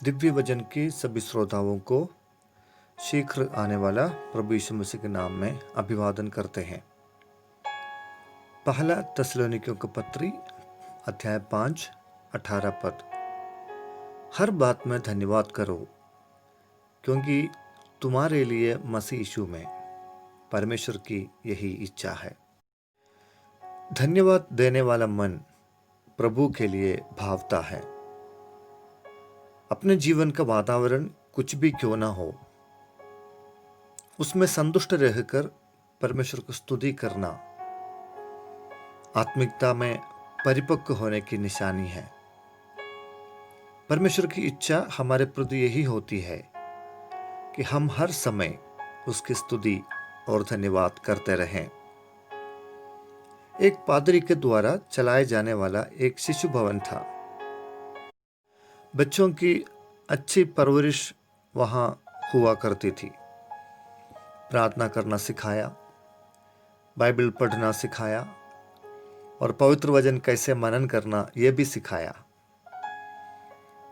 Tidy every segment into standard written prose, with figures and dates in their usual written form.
दिव्य वचन के सभी श्रोताओं को शीघ्र आने वाला प्रभु यीशु मसीह के नाम में अभिवादन करते हैं। पहला थिस्सलुनीकियों का पत्री अध्याय 5 18 पद। हर बात में धन्यवाद करो, क्योंकि तुम्हारे लिए मसीह यीशु में परमेश्वर की यही इच्छा है। धन्यवाद देने वाला मन प्रभु के लिए भावता है। अपने जीवन का वातावरण कुछ भी क्यों ना हो, उसमें संतुष्ट रहकर परमेश्वर को स्तुति करना आत्मिकता में परिपक्व होने की निशानी है। परमेश्वर की इच्छा हमारे प्रति यही होती है कि हम हर समय उसकी स्तुति और धन्यवाद करते रहें। एक पादरी के द्वारा चलाए जाने वाला एक शिशु भवन था। बच्चों की अच्छी परवरिश वहाँ हुआ करती थी। प्रार्थना करना सिखाया, बाइबल पढ़ना सिखाया और पवित्र वचन कैसे मनन करना यह भी सिखाया।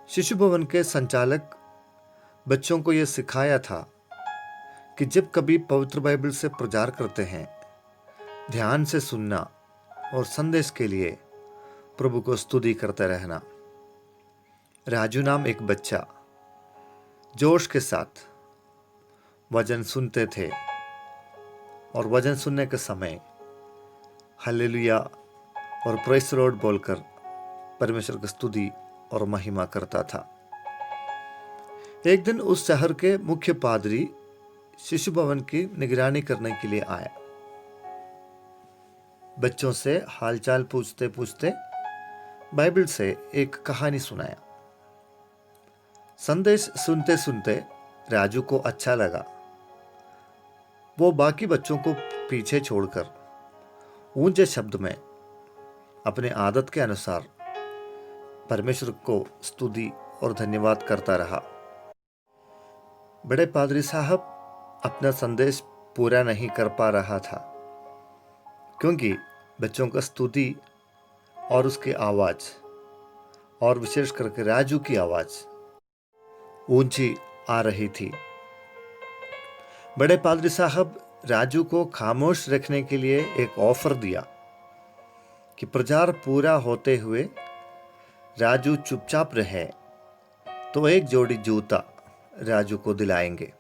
शिशु भवन के संचालक बच्चों को यह सिखाया था कि जब कभी पवित्र बाइबल से प्रचार करते हैं, ध्यान से सुनना और संदेश के लिए प्रभु को स्तुति करते रहना। राजू नाम एक बच्चा जोश के साथ वचन सुनते थे और वचन सुनने के समय हालेलुया और प्रेज़ द लॉर्ड बोलकर परमेश्वर की स्तुति और महिमा करता था। एक दिन उस शहर के मुख्य पादरी शिशु भवन की निगरानी करने के लिए आया। बच्चों से हालचाल पूछते पूछते बाइबल से एक कहानी सुनाया। संदेश सुनते सुनते राजू को अच्छा लगा। वो बाकी बच्चों को पीछे छोड़कर ऊंचे शब्द में अपने आदत के अनुसार परमेश्वर को स्तुति और धन्यवाद करता रहा। बड़े पादरी साहब अपना संदेश पूरा नहीं कर पा रहा था, क्योंकि बच्चों का स्तुति और उसकी आवाज़ और विशेष करके राजू की आवाज़ ऊंची आ रही थी। बड़े पादरी साहब राजू को खामोश रखने के लिए एक ऑफर दिया कि प्रचार पूरा होते हुए राजू चुपचाप रहे तो एक जोड़ी जूता राजू को दिलाएंगे।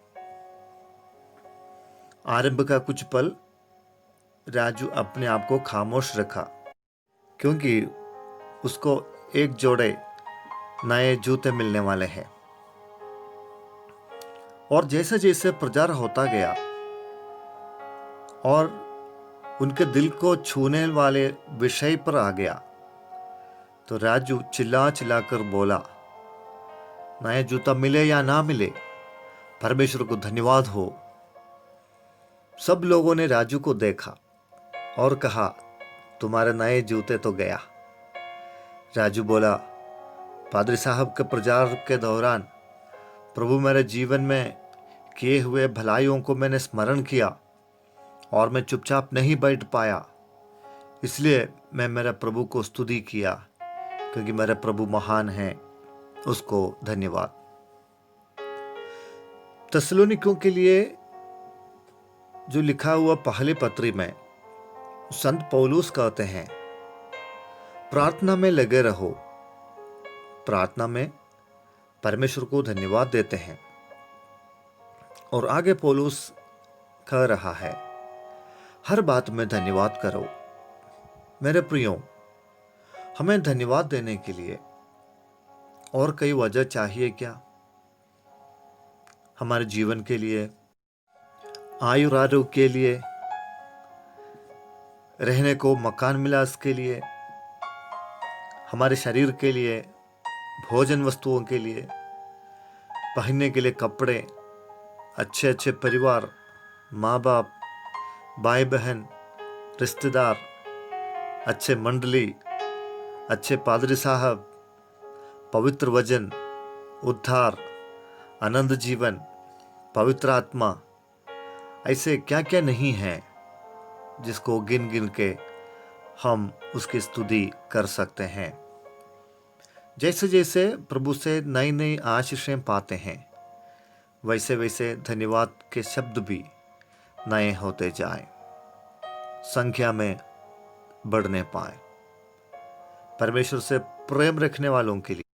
आरंभ का कुछ पल राजू अपने आप को खामोश रखा, क्योंकि उसको एक जोड़े नए जूते मिलने वाले हैं। और जैसे जैसे प्रचार होता गया और उनके दिल को छूने वाले विषय पर आ गया, तो राजू चिल्ला चिल्ला कर बोला, नया जूता मिले या ना मिले, परमेश्वर को धन्यवाद हो। सब लोगों ने राजू को देखा और कहा, तुम्हारे नए जूते तो गया। राजू बोला, पादरी साहब के प्रचार के दौरान प्रभु मेरे जीवन में किए हुए भलाइयों को मैंने स्मरण किया और मैं चुपचाप नहीं बैठ पाया, इसलिए मैं मेरे प्रभु को स्तुति किया, क्योंकि मेरे प्रभु महान हैं, उसको धन्यवाद। थिस्सलुनीकियों के लिए जो लिखा हुआ पहले पत्री में संत पौलुस कहते हैं, प्रार्थना में लगे रहो। प्रार्थना में परमेश्वर को धन्यवाद देते हैं। और आगे पौलुस कह रहा है, हर बात में धन्यवाद करो। मेरे प्रियो, हमें धन्यवाद देने के लिए और कई वजह चाहिए क्या? हमारे जीवन के लिए, आयु आरोग्य के लिए, रहने को मकान मिला इसके लिए, हमारे शरीर के लिए, भोजन वस्तुओं के लिए, पहनने के लिए कपड़े, अच्छे अच्छे परिवार, माँ बाप, भाई बहन, रिश्तेदार, अच्छे मंडली, अच्छे पादरी साहब, पवित्र वचन, उद्धार, आनंद जीवन, पवित्र आत्मा, ऐसे क्या क्या नहीं है जिसको गिन गिन के हम उसकी स्तुति कर सकते हैं। जैसे जैसे प्रभु से नई नई आशीषें पाते हैं, वैसे वैसे धन्यवाद के शब्द भी नए होते जाएं, संख्या में बढ़ने पाए। परमेश्वर से प्रेम रखने वालों के लिए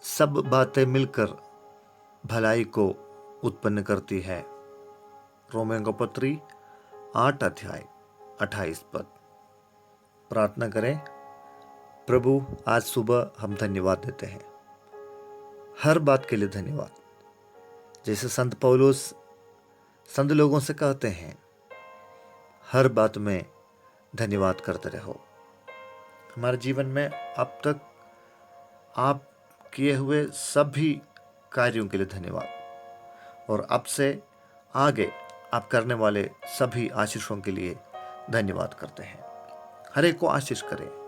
सब बातें मिलकर भलाई को उत्पन्न करती है। रोमियों का पत्री 8 अध्याय 28 पद। प्रार्थना करें। प्रभु, आज सुबह हम धन्यवाद देते हैं, हर बात के लिए धन्यवाद। जैसे संत पौलुस संत लोगों से कहते हैं, हर बात में धन्यवाद करते रहो। हमारे जीवन में अब तक आप किए हुए सभी कार्यों के लिए धन्यवाद, और अब से आगे आप करने वाले सभी आशीषों के लिए धन्यवाद करते हैं। हर एक को आशीष करें।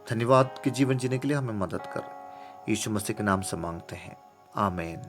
धन्यवाद के जीवन जीने के लिए हमें मदद कर, यीशु मसीह के नाम से मांगते हैं, आमीन।